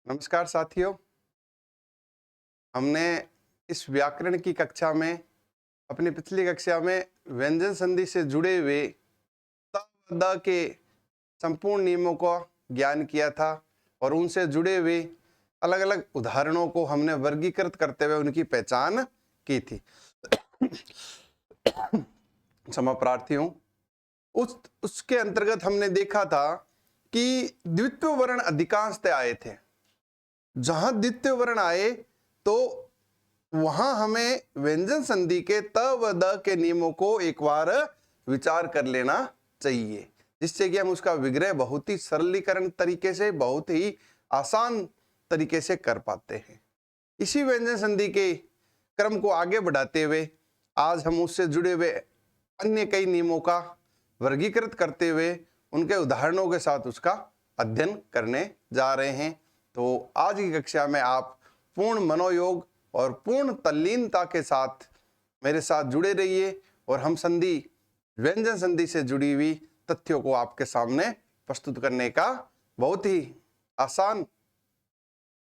नमस्कार साथियों। हमने इस व्याकरण की कक्षा में अपनी पिछली कक्षा में व्यंजन संधि से जुड़े हुए त व द के संपूर्ण नियमों का ज्ञान किया था और उनसे जुड़े हुए अलग अलग उदाहरणों को हमने वर्गीकृत करते हुए उनकी पहचान की थी। क्षमा प्रार्थी हूं। उसके अंतर्गत हमने देखा था कि द्वितीय वर्ण अधिकांशतः आए थे। जहां द्वितीय वर्ण आए तो वहां हमें व्यंजन संधि के त व द के नियमों को एक बार विचार कर लेना चाहिए, जिससे कि हम उसका विग्रह बहुत ही सरलीकरण तरीके से, बहुत ही आसान तरीके से कर पाते हैं। इसी व्यंजन संधि के क्रम को आगे बढ़ाते हुए आज हम उससे जुड़े हुए अन्य कई नियमों का वर्गीकृत करते हुए उनके उदाहरणों के साथ उसका अध्ययन करने जा रहे हैं। तो आज की कक्षा में आप पूर्ण मनोयोग और पूर्ण तल्लीनता के साथ मेरे साथ जुड़े रहिए और हम संधि व्यंजन संधि से जुड़ी हुई तथ्यों को आपके सामने प्रस्तुत करने का बहुत ही आसान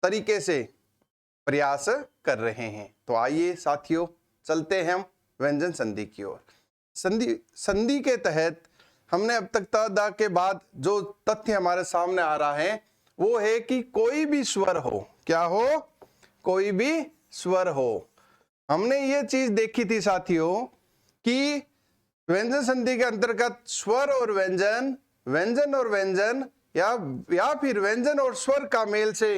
तरीके से प्रयास कर रहे हैं। तो आइए साथियों, चलते हैं हम व्यंजन संधि की ओर। संधि के तहत हमने अब तक त द के बाद जो तथ्य हमारे सामने आ रहा है वो है कि कोई भी स्वर हो। क्या हो? कोई भी स्वर हो। हमने ये चीज देखी थी साथियों कि व्यंजन संधि के अंतर्गत स्वर और व्यंजन, व्यंजन और व्यंजन या फिर व्यंजन और स्वर का मेल से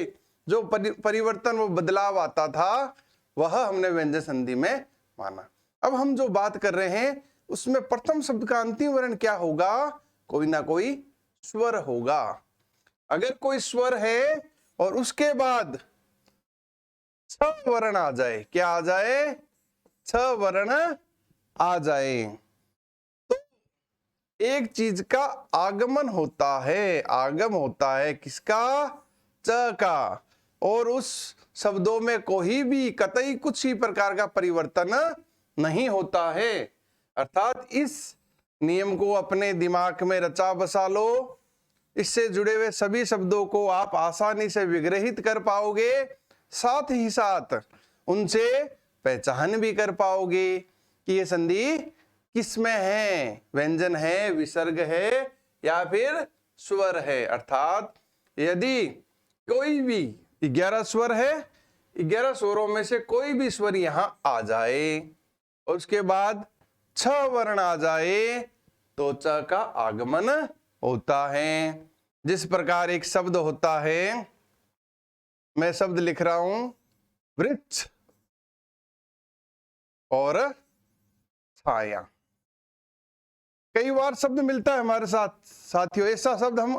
जो परिवर्तन वो बदलाव आता था वह हमने व्यंजन संधि में माना। अब हम जो बात कर रहे हैं उसमें प्रथम शब्द का अंतिम वर्ण क्या होगा? कोई ना कोई स्वर होगा। अगर कोई स्वर है और उसके बाद छ वर्ण आ जाए, क्या आ जाए? छ वर्ण आ जाए तो एक चीज का आगमन होता है। आगम होता है किसका? च का। और उस शब्दों में कोई भी कतई कुछ ही प्रकार का परिवर्तन नहीं होता है। अर्थात इस नियम को अपने दिमाग में रचा बसा लो। इससे जुड़े हुए सभी शब्दों को आप आसानी से विग्रहित कर पाओगे, साथ ही साथ उनसे पहचान भी कर पाओगे कि ये संधि किसमें है, व्यंजन है, विसर्ग है या फिर स्वर है। अर्थात यदि कोई भी 11 स्वर है, 11 स्वरों में से कोई भी स्वर यहां आ जाए और उसके बाद छ वर्ण आ जाए तो च का आगमन होता है। जिस प्रकार एक शब्द होता है, मैं शब्द लिख रहा हूं वृक्ष और छाया। कई बार शब्द मिलता है हमारे साथ साथियों, ऐसा शब्द हम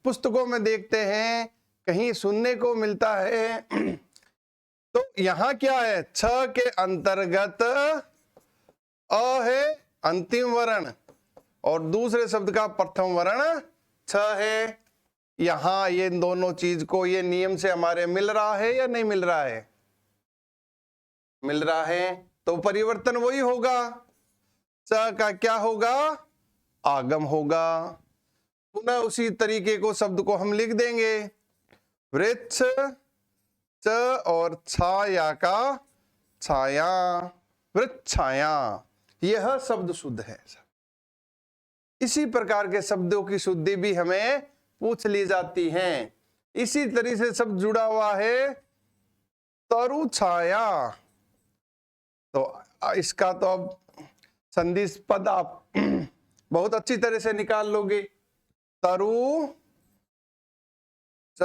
पुस्तकों में देखते हैं, कहीं सुनने को मिलता है। तो यहां क्या है? छ के अंतर्गत अ है अंतिम वर्ण और दूसरे शब्द का प्रथम वर्ण छ है। यहां ये दोनों चीज को, ये नियम से हमारे मिल रहा है या नहीं मिल रहा है? मिल रहा है। तो परिवर्तन वही होगा, च का क्या होगा? आगम होगा। पुनः उसी तरीके को शब्द को हम लिख देंगे, वृक्ष च और छाया का छाया, वृक्षाया। यह शब्द शुद्ध है। इसी प्रकार के शब्दों की शुद्धि भी हमें पूछ ली जाती है। इसी तरह से शब्द जुड़ा हुआ है तरु छाया। तो इसका तो अब संधि पद आप बहुत अच्छी तरह से निकाल लोगे। तरु च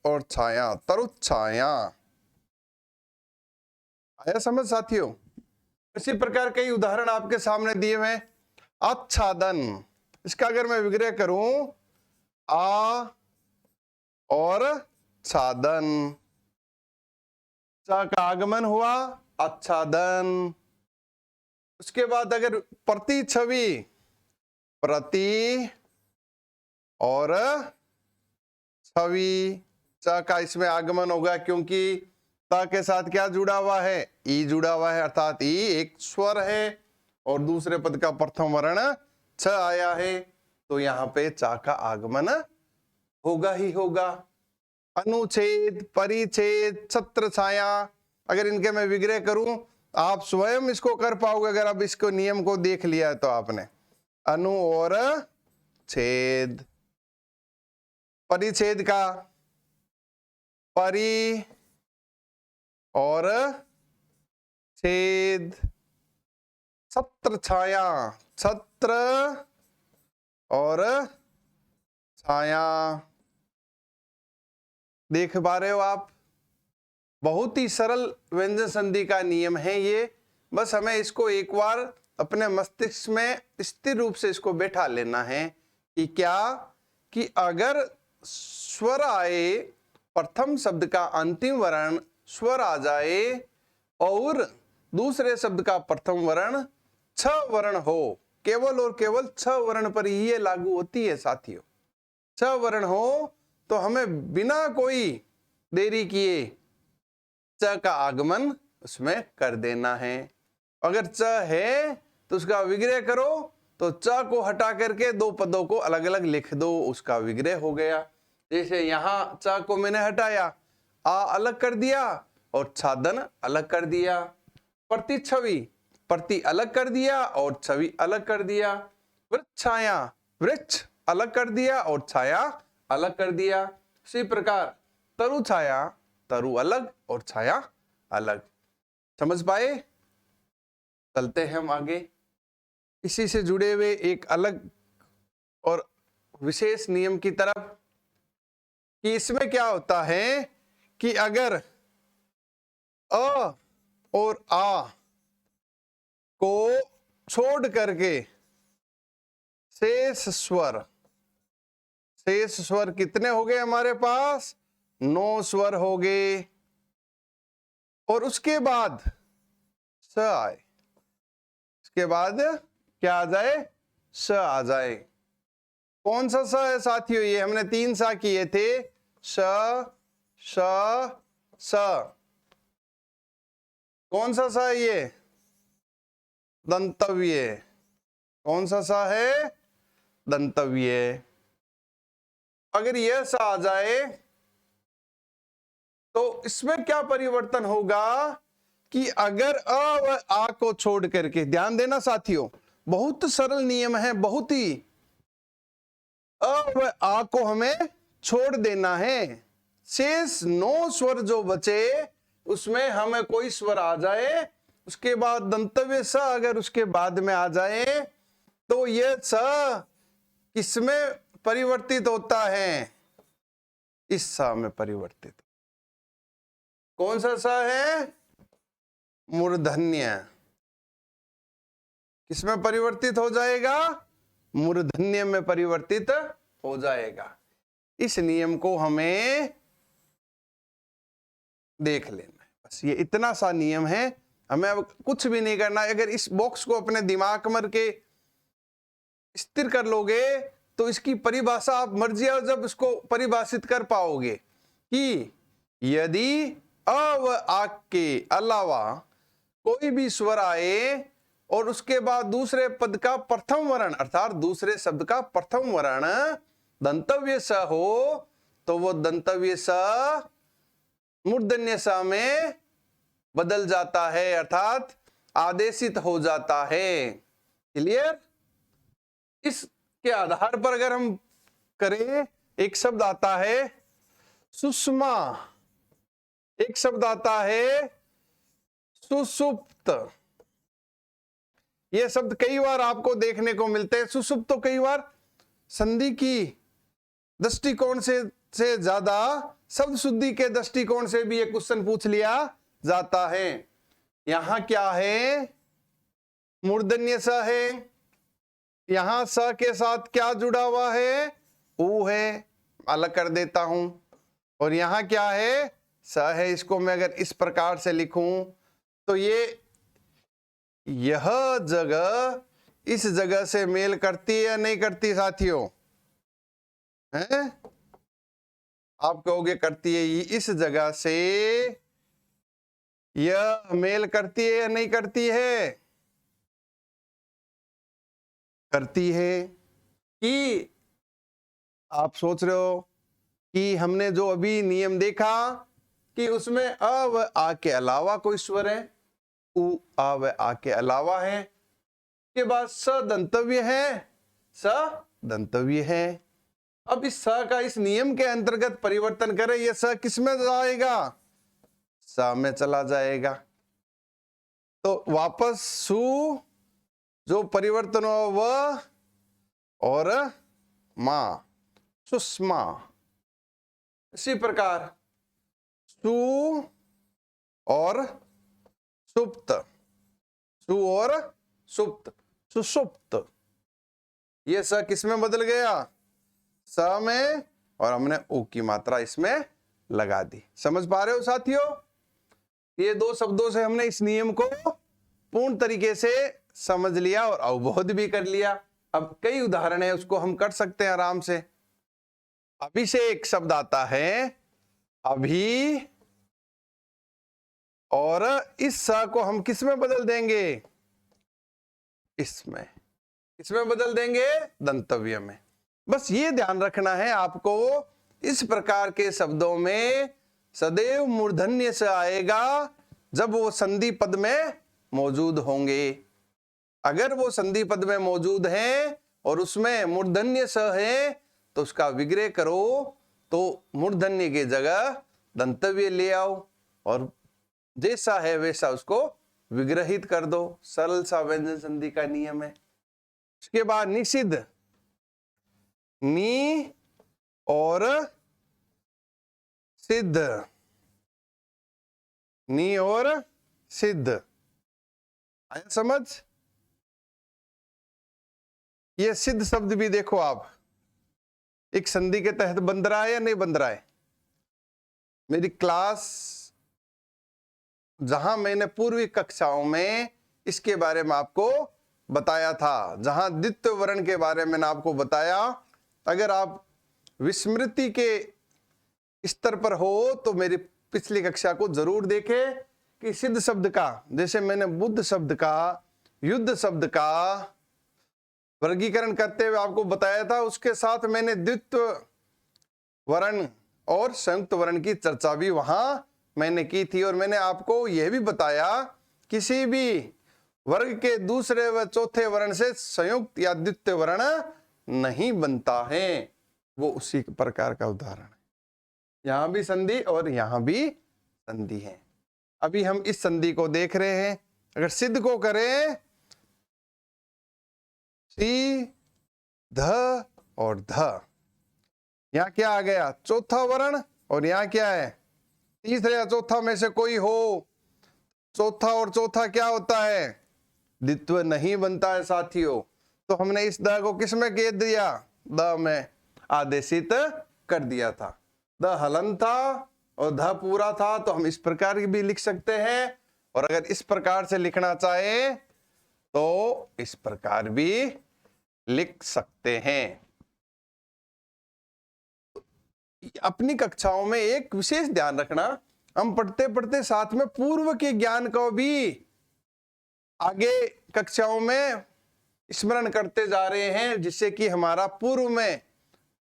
और छाया, तरु छाया। आया समझ साथियों? इसी प्रकार कई उदाहरण आपके सामने दिए हुए। आच्छादन, इसका अगर मैं विग्रह करूं, आ और छादन, चा का आगमन हुआ, आच्छादन। उसके बाद अगर प्रति छवि, प्रति और छवि, चा का इसमें आगमन होगा क्योंकि ता के साथ क्या जुड़ा हुआ है? ई जुड़ा हुआ है। अर्थात ई एक स्वर है और दूसरे पद का प्रथम वर्ण छ आया है, तो यहां पे चा का आगमन होगा ही होगा। अनुच्छेद, परिच्छेद, छत्र छाया, अगर इनके मैं विग्रह करूं, आप स्वयं इसको कर पाओगे अगर आप इसको नियम को देख लिया तो आपने। अनु और छेद, परिच्छेद का परि और छेद, छत्र छाया, छत्र और छाया। देख पा रहे हो आप, बहुत ही सरल व्यंजन संधि का नियम है ये। बस हमें इसको एक बार अपने मस्तिष्क में स्थिर रूप से इसको बैठा लेना है कि क्या, कि अगर स्वर आए, प्रथम शब्द का अंतिम वर्ण स्वर आ जाए और दूसरे शब्द का प्रथम वर्ण छ वर्ण हो, केवल और केवल छ वर्ण पर ही ये लागू होती है साथियों। छ वर्ण हो तो हमें बिना कोई देरी किए च का आगमन उसमें कर देना है। अगर च है तो उसका विग्रह करो, तो च को हटा करके दो पदों को अलग अलग लिख दो, उसका विग्रह हो गया। जैसे यहाँ च को मैंने हटाया, आ अलग कर दिया और छादन अलग कर दिया। प्रतिच्छवि, प्रति अलग कर दिया और छवि अलग कर दिया। वृक्षाया, वृक्ष अलग कर दिया और छाया अलग कर दिया। इसी प्रकार तरु छाया, तरु अलग और छाया अलग। समझ पाए? चलते हैं हम आगे इसी से जुड़े हुए एक अलग और विशेष नियम की तरफ, कि इसमें क्या होता है कि अगर अ और आ को छोड़ करके शेष स्वर, शेष स्वर कितने हो गए हमारे पास? 9 स्वर हो गए। और उसके बाद स आए, उसके बाद क्या आ जाए? स आ जाए। कौन सा स है साथियों? ये हमने 3 सा किए थे, स श स। कौन सा सा है ये? दंतव्य। कौन सा सा है? दंतव्य। अगर यह सा आ जाए तो इसमें क्या परिवर्तन होगा कि अगर अ व आ को छोड़ करके, ध्यान देना साथियों, बहुत सरल नियम है, बहुत ही। अ व आ को हमें छोड़ देना है, शेष 9 स्वर जो बचे उसमें हमें कोई स्वर आ जाए, उसके बाद दंतव्य स अगर उसके बाद में आ जाए तो यह स किसमें परिवर्तित होता है? इस सा में परिवर्तित। कौन सा सा है? मूर्धन्य। किसमें परिवर्तित हो जाएगा? मूर्धन्य में परिवर्तित हो जाएगा। इस नियम को हमें देख लेना है, बस ये इतना सा नियम है, हमें अब कुछ भी नहीं करना। अगर इस बॉक्स को अपने दिमाग में के स्थिर कर लोगे तो इसकी परिभाषा आप मर्जी और जब इसको परिभाषित कर पाओगे कि यदि अ व आ के अलावा कोई भी स्वर आए और उसके बाद दूसरे पद का प्रथम वर्ण अर्थात दूसरे शब्द का प्रथम वर्ण दंतव्य स हो तो वो दंतव्य स मूर्धन्य स में बदल जाता है, अर्थात आदेशित हो जाता है। क्लियर? इसके आधार पर अगर हम करें, एक शब्द आता है सुषमा, एक शब्द आता है सुषुप्त। ये शब्द कई बार आपको देखने को मिलते हैं। सुषुप्त तो कई बार संधि की दृष्टिकोण से ज्यादा शब्द शुद्धि के दृष्टिकोण से भी ये क्वेश्चन पूछ लिया जाता है। यहां क्या है? मूर्धन्य स है, यहां स के साथ क्या जुड़ा हुआ है? ऊ है, अलग कर देता हूं। और यहां क्या है? स है। इसको मैं अगर इस प्रकार से लिखूं तो यह जगह इस जगह से मेल करती है या नहीं करती साथियों? हैं? आप कहोगे करती है। इस जगह से यह मेल करती है या नहीं करती है? करती है। कि आप सोच रहे हो कि हमने जो अभी नियम देखा कि उसमें अ व आ के अलावा कोई स्वर है, उ आ व आ के अलावा है, के बाद स दंतव्य है, स दंतव्य है। अब इस स का इस नियम के अंतर्गत परिवर्तन करें, यह स किस में जाएगा? स में चला जाएगा। तो वापस सु जो परिवर्तन हो व और मा, सुषमा। इसी प्रकार सु और सुप्त, सु और सुप्त, सुषुप्त। ये स किस में बदल गया? स में, और हमने उ की मात्रा इसमें लगा दी। समझ पा रहे हो साथियों? ये दो शब्दों से हमने इस नियम को पूर्ण तरीके से समझ लिया और अवबोध भी कर लिया। अब कई उदाहरण है, उसको हम कर सकते हैं आराम से। अभी से एक शब्द आता है, अभी, और इस स को हम किस में बदल देंगे? इसमें। किसमें बदल देंगे? दंतव्य में। बस ये ध्यान रखना है आपको, इस प्रकार के शब्दों में सदैव मूर्धन्य से आएगा जब वो संधि पद में मौजूद होंगे। अगर वो संधि पद में मौजूद हैं और उसमें मूर्धन्य स है तो उसका विग्रह करो, तो मूर्धन्य की जगह दंतव्य ले आओ और जैसा है वैसा उसको विग्रहित कर दो। सरल सा व्यंजन संधि का नियम है। उसके बाद निषिद्ध, नी और सिद्ध, नी और सिद्ध। आया समझ? ये सिद्ध शब्द भी देखो आप, एक संधि के तहत बंध रहा है या नहीं बंध रहा है? मेरी क्लास जहां मैंने पूर्वी कक्षाओं में इसके बारे में आपको बताया था, जहां द्वितीय वर्ण के बारे में आपको बताया, अगर आप विस्मृति के स्तर पर हो तो मेरी पिछली कक्षा को जरूर देखें कि सिद्ध शब्द का, जैसे मैंने बुद्ध शब्द का, युद्ध शब्द का वर्गीकरण करते हुए आपको बताया था, उसके साथ मैंने द्वितीय वर्ण और संयुक्त वर्ण की चर्चा भी वहां मैंने की थी। और मैंने आपको यह भी बताया, किसी भी वर्ग के दूसरे व चौथे वर्ण से संयुक्त या द्वितीय वर्ण नहीं बनता है। वो उसी प्रकार का उदाहरण है। यहां भी संधि और यहां भी संधि है। अभी हम इस संधि को देख रहे हैं। अगर सिद्ध को करें, सी, ध और ध, यहां क्या आ गया? चौथा वर्ण। और यहां क्या है? तीसरे या चौथा में से कोई हो। चौथा और चौथा क्या होता है? द्वित्व नहीं बनता है साथियों। तो हमने इस द को किस में कह दिया? द में आदेशित कर दिया था। द हलन था और ध पूरा था, तो हम इस प्रकार की भी लिख सकते हैं। और अगर इस प्रकार से लिखना चाहे तो इस प्रकार भी लिख सकते हैं। अपनी कक्षाओं में एक विशेष ध्यान रखना, हम पढ़ते पढ़ते साथ में पूर्व के ज्ञान को भी आगे कक्षाओं में स्मरण करते जा रहे हैं, जिससे कि हमारा पूर्व में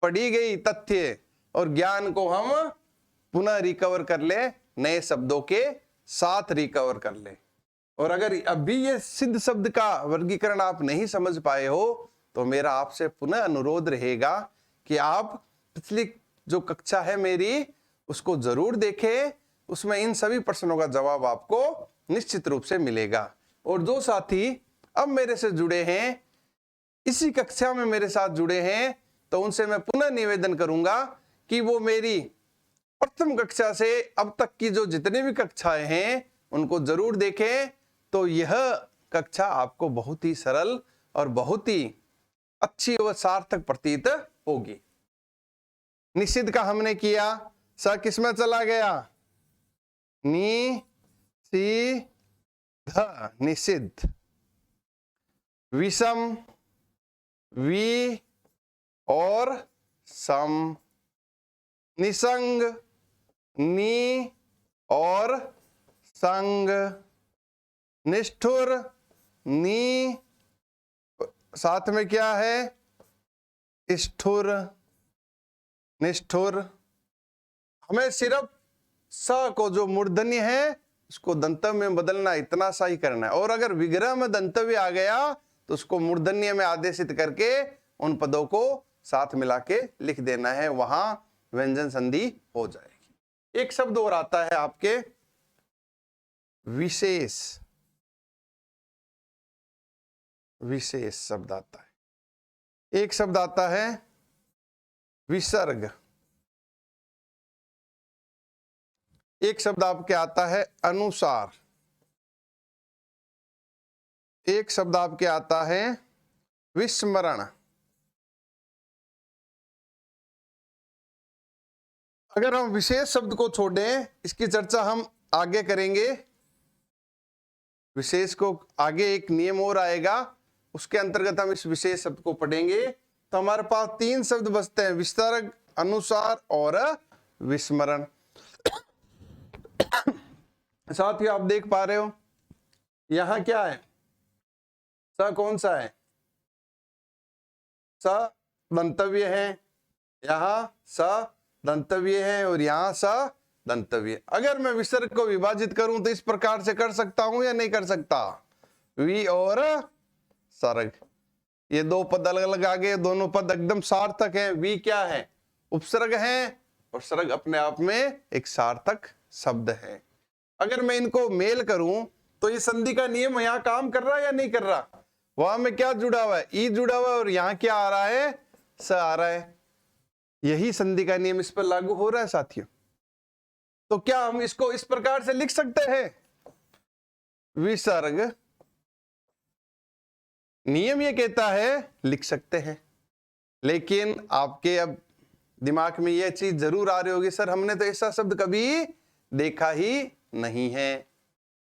पढ़ी गई तथ्य और ज्ञान को हम पुनः रिकवर कर ले, नए शब्दों के साथ रिकवर कर ले। और अगर अभी ये सिद्ध शब्द का वर्गीकरण आप नहीं समझ पाए हो तो मेरा आपसे पुनः अनुरोध रहेगा कि आप पिछली जो कक्षा है मेरी उसको जरूर देखें। उसमें इन सभी प्रश्नों का जवाब आपको निश्चित रूप से मिलेगा। और जो साथी अब मेरे से जुड़े हैं, इसी कक्षा में मेरे साथ जुड़े हैं, तो उनसे मैं पुनः निवेदन करूंगा कि वो मेरी प्रथम कक्षा से अब तक की जो जितनी भी कक्षाएं हैं उनको जरूर देखें। तो यह कक्षा आपको बहुत ही सरल और बहुत ही अच्छी व सार्थक प्रतीत होगी। निषिद्ध का हमने किया, स किसमें चला गया? नी, सी, ध, निषिद्ध। विषम, वी और सम। निसंग, नी और संग। निष्ठुर, नी, साथ में क्या है? स्ठुर, निष्ठुर। हमें सिर्फ स को जो मूर्धन्य है उसको दंतव्य में बदलना, इतना सा ही करना है। और अगर विग्रह में दंतव्य आ गया तो उसको मूर्धन्य में आदेशित करके उन पदों को साथ मिला के लिख देना है, वहां व्यंजन संधि हो जाएगी। एक शब्द और आता है आपके विशेष, विशेष शब्द आता है। एक शब्द आता है विसर्ग, एक शब्द आपके आता है अनुसार, एक शब्द आपके आता है विस्मरण। अगर हम विशेष शब्द को छोड़ें, इसकी चर्चा हम आगे करेंगे। विशेष को आगे एक नियम और आएगा, उसके अंतर्गत हम इस विशेष शब्द को पढ़ेंगे। तो हमारे पास 3 शब्द बचते हैं, विसर्ग, अनुसार और विस्मरण। साथियों आप देख पा रहे हो यहां क्या है, स कौन सा है, स दंतव्य है, यहां स दंतव्य है और यहां स दंतव्य। अगर मैं विसर्ग को विभाजित करूं तो इस प्रकार से कर सकता हूं या नहीं कर सकता, वि और सर्ग, ये 2 पद अलग अलग आ गए, दोनों पद एकदम सार्थक है। वि क्या है, उपसर्ग है, और सर्ग अपने आप में एक सार्थक शब्द है। अगर मैं इनको मेल करूं तो ये संधि का नियम यहां काम कर रहा है या नहीं कर रहा, वहां में क्या जुड़ा हुआ है, ई जुड़ा हुआ है, और यहां क्या आ रहा है, स आ रहा है। यही संधि का नियम इस पर लागू हो रहा है साथियों। तो क्या हम इसको इस प्रकार से लिख सकते हैं, विसर्ग, नियम ये कहता है लिख सकते हैं, लेकिन आपके अब दिमाग में यह चीज जरूर आ रही होगी, सर हमने तो ऐसा शब्द कभी देखा ही नहीं है।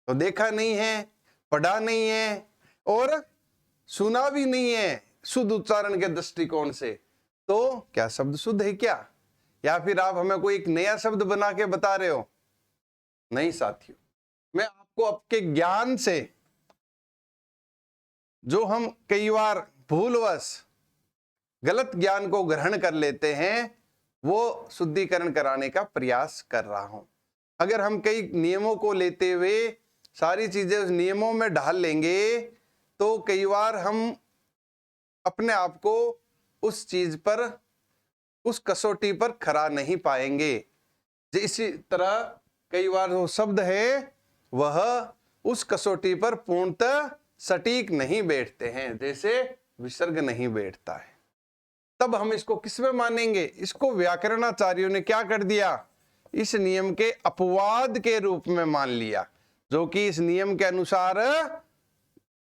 तो देखा नहीं है, पढ़ा नहीं है और सुना भी नहीं है शुद्ध उच्चारण के दृष्टिकोण से, तो क्या शब्द शुद्ध है क्या, या फिर आप हमें कोई एक नया शब्द बना के बता रहे हो? नहीं साथियों, मैं आपको आपके ज्ञान से, जो हम कई बार भूलवश गलत ज्ञान को ग्रहण कर लेते हैं, वो शुद्धिकरण कराने का प्रयास कर रहा हूं। अगर हम कई नियमों को लेते हुए सारी चीजें उस नियमों में ढाल लेंगे तो कई बार हम अपने आप को उस चीज पर, उस कसौटी पर खरा नहीं पाएंगे। इसी तरह कई बार वो शब्द है वह उस कसौटी पर पूर्णतः सटीक नहीं बैठते हैं, जैसे विसर्ग नहीं बैठता है। तब हम इसको किसमें मानेंगे, इसको व्याकरणाचार्यों ने क्या कर दिया, इस नियम के अपवाद के रूप में मान लिया, जो कि इस नियम के अनुसार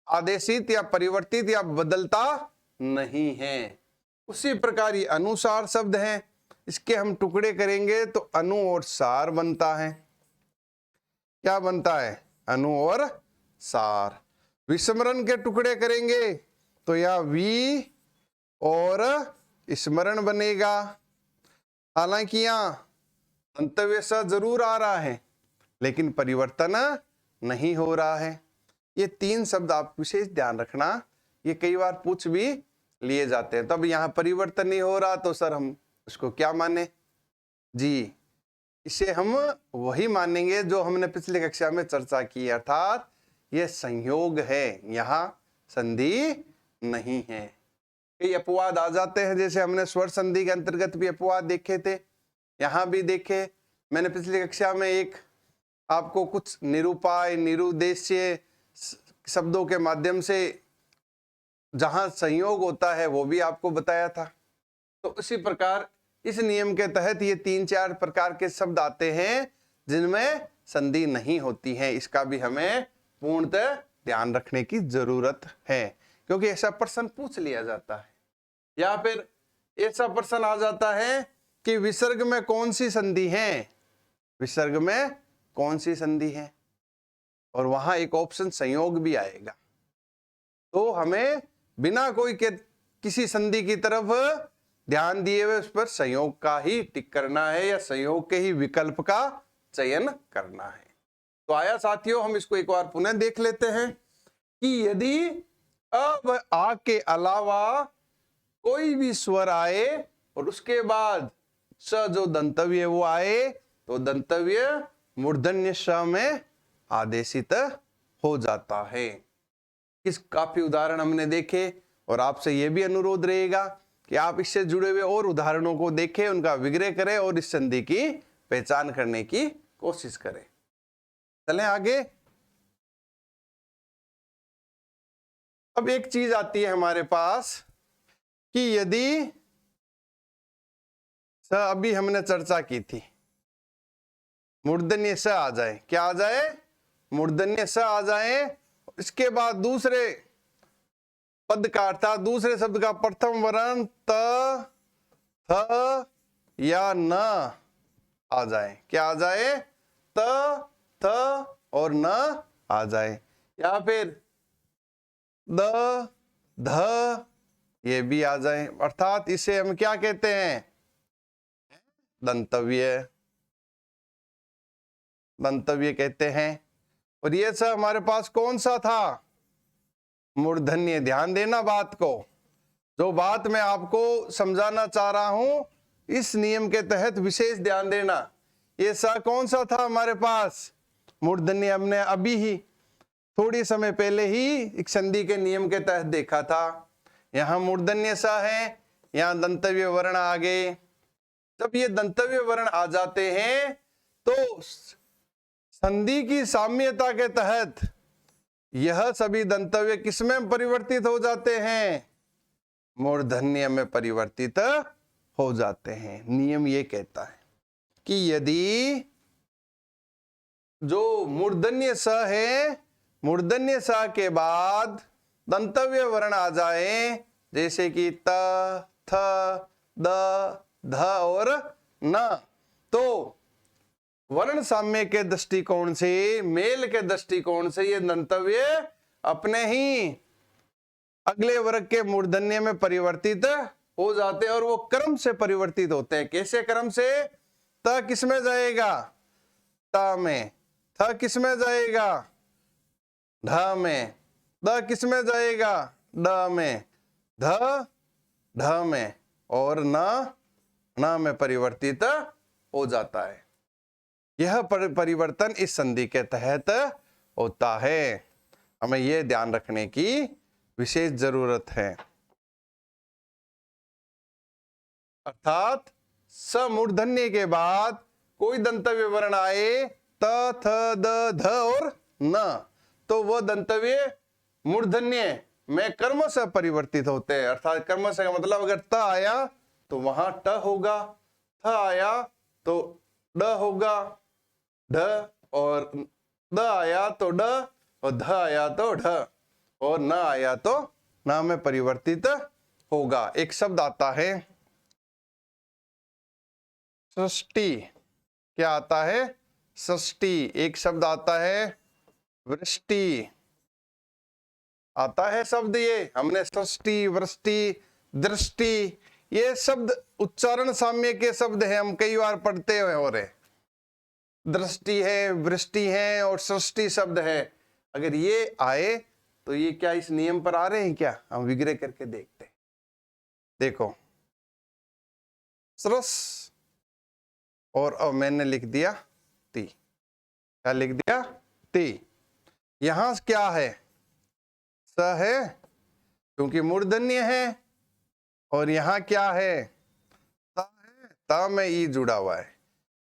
आदेशित या परिवर्तित या बदलता नहीं है। उसी प्रकार ये अनुसार शब्द है, इसके हम टुकड़े करेंगे तो अनु और सार बनता है। क्या बनता है, अनु और सार। विस्मरण के टुकड़े करेंगे तो यह वी और स्मरण बनेगा। हालांकि यहाँ अंतव्य स जरूर आ रहा है लेकिन परिवर्तन नहीं हो रहा है। ये 3 शब्द आप विशेष ध्यान रखना, ये कई बार पूछ भी लिए जाते हैं। तब यहाँ परिवर्तन नहीं हो रहा तो सर हम उसको क्या माने जी, इसे हम वही मानेंगे जो हमने पिछले कक्षा में चर्चा की, अर्थात ये संयोग है, यहाँ संधि नहीं है। कई अपवाद आ जाते हैं, जैसे हमने स्वर संधि के अंतर्गत भी अपवाद देखे थे, यहाँ भी देखे। मैंने पिछली कक्षा में एक आपको कुछ निरूपाय निरुद्देश्य शब्दों के माध्यम से जहां संयोग होता है वो भी आपको बताया था। तो उसी प्रकार इस नियम के तहत ये 3-4 प्रकार के शब्द आते हैं जिनमें संधि नहीं होती है। इसका भी हमें पूर्णतः ध्यान रखने की जरूरत है, क्योंकि ऐसा प्रश्न पूछ लिया जाता है, या फिर ऐसा प्रश्न आ जाता है कि विसर्ग में कौन सी संधि है, विसर्ग में कौन सी संधि है, और वहां एक ऑप्शन संयोग भी आएगा। तो हमें बिना कोई के किसी संधि की तरफ ध्यान दिए हुए उस पर संयोग का ही टिक करना है या संयोग के ही विकल्प का चयन करना है। तो आया साथियों, हम इसको एक बार पुनः देख लेते हैं कि यदि अब आ के अलावा कोई भी स्वर आए और उसके बाद स जो दंतव्य वो आए, तो दंतव्य मूर्धन्य श में आदेशित हो जाता है। इस काफी उदाहरण हमने देखे और आपसे यह भी अनुरोध रहेगा कि आप इससे जुड़े हुए और उदाहरणों को देखें, उनका विग्रह करें और इस संधि की पहचान करने की कोशिश करें। चलें आगे। अब एक चीज आती है हमारे पास कि यदि स अभी हमने चर्चा की थी, मूर्धन्य स आ जाए, क्या आ जाए? मूर्धन्य स आ जाए। इसके बाद दूसरे पद का अर्थात दूसरे शब्द का प्रथम वर्ण त, थ या न आ जाए। क्या आ जाए? त, थ और न आ जाए, या फिर द, ध ये भी आ जाए। अर्थात इसे हम क्या कहते हैं? दंतव्य, दंतव्य कहते हैं। और ये सब हमारे पास कौन सा था? मूर्धन्य। ध्यान देना बात को, जो बात मैं आपको समझाना चाह रहा हूं इस नियम के तहत विशेष ध्यान देना। ये सा कौन सा था हमारे पास? मूर्धन्य। हमने अभी ही थोड़ी समय पहले ही एक संधि के नियम के तहत देखा था। यहां मूर्धन्य सा है, यहां दंतव्य वर्ण आ गए। जब ये दंतव्य वर्ण आ जाते हैं तो संधि की साम्यता के तहत यह सभी दंतव्य किसमें परिवर्तित हो जाते हैं? मूर्धन्य में परिवर्तित हो जाते हैं। नियम ये कहता है कि यदि जो मूर्धन्य स है, मूर्धन्य स के बाद दंतव्य वर्ण आ जाए, जैसे कि त, थ, द, ध और न, तो वर्ण साम्य के दृष्टिकोण से, मेल के दृष्टिकोण से ये दंतव्य अपने ही अगले वर्ग के मूर्धन्य में परिवर्तित हो जाते हैं और वो क्रम से परिवर्तित होते हैं। कैसे क्रम से? त किस में जाएगा? त में। थ किस में जाएगा? ढ में। द किस में जाएगा? ड में। ध ढ में। और न में परिवर्तित हो जाता है। यह परिवर्तन इस संधि के तहत होता है। हमें यह ध्यान रखने की विशेष जरूरत है। अर्थात स मूर्धन्य के बाद कोई दंतव्य वर्ण आए, त, थ, द, ध और न, तो वह दंतव्य मूर्धन्य में कर्म से परिवर्तित होते हैं। अर्थात कर्म से का मतलब अगर त आया तो वहां ट होगा, थ आया तो ड होगा, ढ, और द आया तो ड, और ध आया तो ढ, और न आया तो न में परिवर्तित होगा। एक शब्द आता है सृष्टि। क्या आता है? सृष्टि। एक शब्द आता है वृष्टि। आता है शब्द, ये हमने सृष्टि, वृष्टि, दृष्टि, ये शब्द उच्चारण साम्य के शब्द हैं, हम कई बार पढ़ते हुए हो रहे। दृष्टि है, वृष्टि है और सृष्टि शब्द है। अगर ये आए तो ये क्या इस नियम पर आ रहे हैं? क्या हम विग्रह करके देखते हैं। देखो, सरस और अब मैंने लिख दिया ती। क्या लिख दिया? ती। यहां क्या है? स है क्योंकि मूर्धन्य है, और यहां क्या है? ता है, ता में ई जुड़ा हुआ है।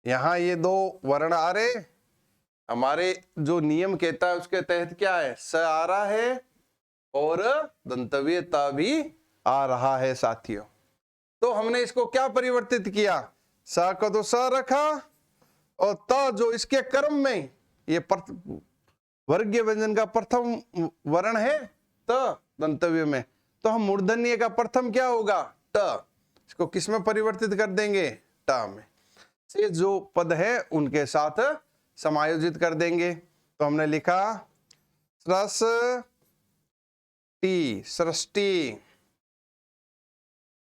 यहां ये दो वर्ण आ रहे, हमारे जो नियम कहता है उसके तहत क्या है? स आ रहा है और दंतव्य ता भी आ रहा है साथियों। तो हमने इसको क्या परिवर्तित किया? स को तो स रखा, और ता जो इसके क्रम में ये वर्गीय व्यंजन का प्रथम वर्ण है त दंतव्य में, तो हम मूर्धन्य का प्रथम क्या होगा? ट। इसको किस में परिवर्तित कर देंगे? ट में। से जो पद है उनके साथ समायोजित कर देंगे। तो हमने लिखा सृष्टि, सृष्टि।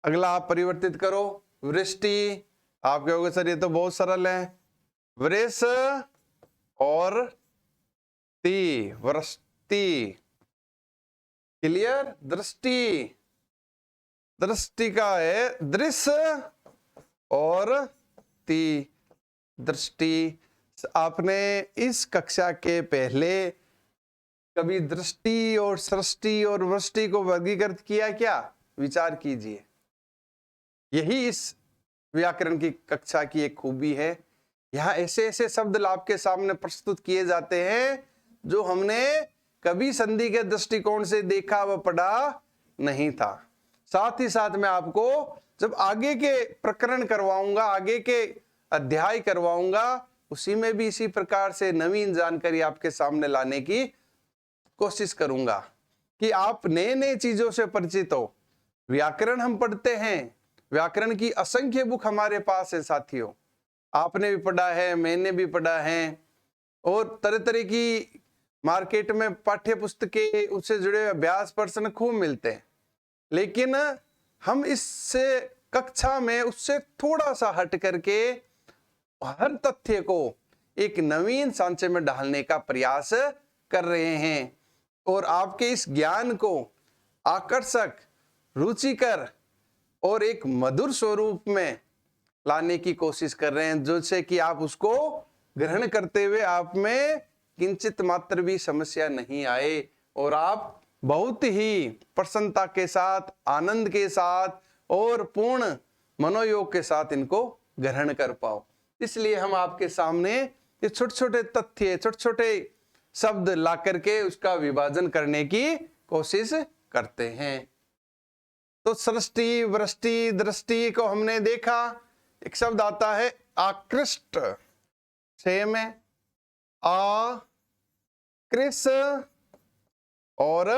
अगला आप परिवर्तित करो, वृष्टि। आप कहोगे सर ये तो बहुत सरल है। वृष और ती, वृष्टि। क्लियर? दृष्टि, दृष्टि का है दृश्य और ती। दृष्टि। आपने इस कक्षा के पहले कभी दृष्टि और सृष्टि और वृष्टि को वर्गीकृत किया क्या? विचार कीजिए। यही इस व्याकरण की कक्षा की एक खूबी है। यहाँ ऐसे ऐसे शब्द आपके सामने प्रस्तुत किए जाते हैं जो हमने कभी संधि के दृष्टिकोण से देखा व पढ़ा नहीं था। साथ ही साथ मैं आपको जब आगे के प्रकरण करवाऊंगा, आगे के अध्याय करवाऊंगा, उसी में भी इसी प्रकार से नवीन जानकारी आपके सामने लाने की कोशिश करूंगा कि आप नए नए चीजों से परिचित हो। व्याकरण हम पढ़ते हैं, व्याकरण की असंख्य बुक हमारे पास है साथियों। आपने भी पढ़ा है, मैंने भी पढ़ा है, और तरह तरह की मार्केट में पाठ्य पुस्तकें, उससे जुड़े अभ्यास प्रश्न खूब मिलते हैं। लेकिन हम इससे कक्षा में उससे थोड़ा सा हट करके हर तथ्य को एक नवीन सांचे में ढालने का प्रयास कर रहे हैं और आपके इस ज्ञान को आकर्षक, रुचिकर और एक मधुर स्वरूप में लाने की कोशिश कर रहे हैं, जिससे कि आप उसको ग्रहण करते हुए आप में किंचित मात्र भी समस्या नहीं आए और आप बहुत ही प्रसन्नता के साथ, आनंद के साथ और पूर्ण मनोयोग के साथ इनको ग्रहण कर पाओ। इसलिए हम आपके सामने ये छोटे छोटे तथ्य, छोटे छोटे शब्द ला करके उसका विभाजन करने की कोशिश करते हैं। तो सृष्टि, वृष्टि, दृष्टि को हमने देखा। एक शब्द आता है आकृष्ट, सेम है आकृष और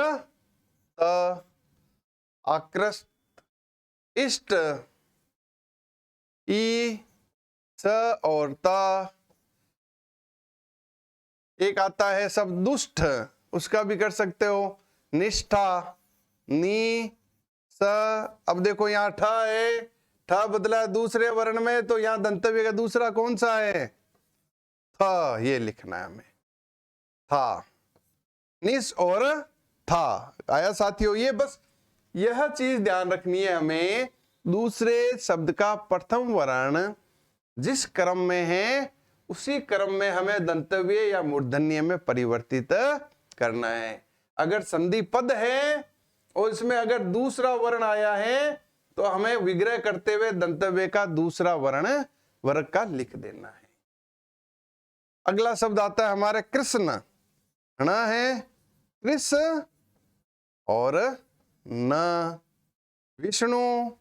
त, आकृष्ट, इष्ट, ई, स और ता। एक आता है शब्द दुष्ट, उसका भी कर सकते हो, निष्ठा, नी, स। अब देखो यहाँ ठ है, ठ बदला दूसरे वर्ण में, तो यहाँ दंतव्य का दूसरा कौन सा है? थ, ये लिखना है हमें, था, निस और था। आया साथियों? ये बस यह चीज ध्यान रखनी है हमें, दूसरे शब्द का प्रथम वर्ण जिस क्रम में है उसी क्रम में हमें दंतव्य या मूर्धन्य में परिवर्तित करना है। अगर संधि पद है और इसमें अगर दूसरा वर्ण आया है तो हमें विग्रह करते हुए दंतव्य का दूसरा वर्ण वर्ग का लिख देना है। अगला शब्द आता है हमारे कृष्ण, न है कृष और न, विष्णु,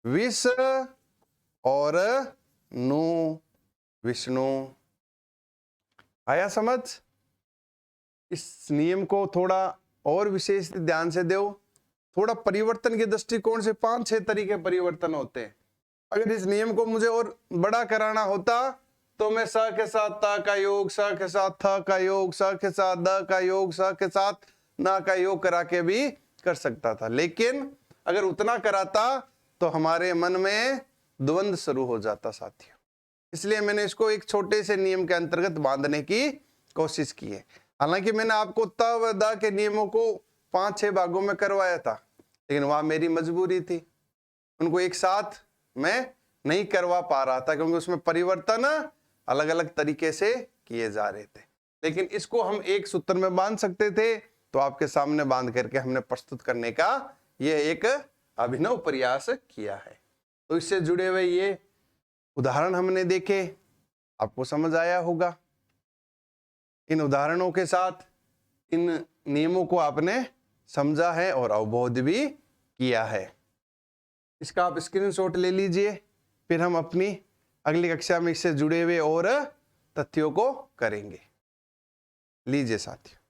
विष और नु, विष्णु। आया समझ? इस नियम को थोड़ा और विशेष ध्यान से दो। थोड़ा परिवर्तन के दृष्टिकोण से 5-6 तरीके परिवर्तन होते हैं। अगर इस नियम को मुझे और बड़ा कराना होता तो मैं स के साथ ता का योग, स के साथ थ का योग, स के साथ द का योग, स के साथ ना का योग करा के भी कर सकता था। लेकिन अगर उतना कराता तो हमारे मन में द्वंद्व शुरू हो जाता साथियों। इसलिए मैंने इसको एक छोटे से नियम के अंतर्गत बांधने की कोशिश की है। हालांकि मैंने आपको त व द के नियमों को 5-6 भागों में करवाया था, लेकिन वहां मेरी मजबूरी थी, उनको एक साथ मैं नहीं करवा पा रहा था क्योंकि उसमें परिवर्तन अलग अलग तरीके से किए जा रहे थे। लेकिन इसको हम एक सूत्र में बांध सकते थे, तो आपके सामने बांध करके हमने प्रस्तुत करने का यह एक अभिनव प्रयास किया है। तो इससे जुड़े हुए ये उदाहरण हमने देखे, आपको समझ आया होगा। इन उदाहरणों के साथ इन नियमों को आपने समझा है और अवबोध भी किया है। इसका आप स्क्रीनशॉट ले लीजिए, फिर हम अपनी अगली कक्षा में इससे जुड़े हुए और तथ्यों को करेंगे। लीजिए साथियों।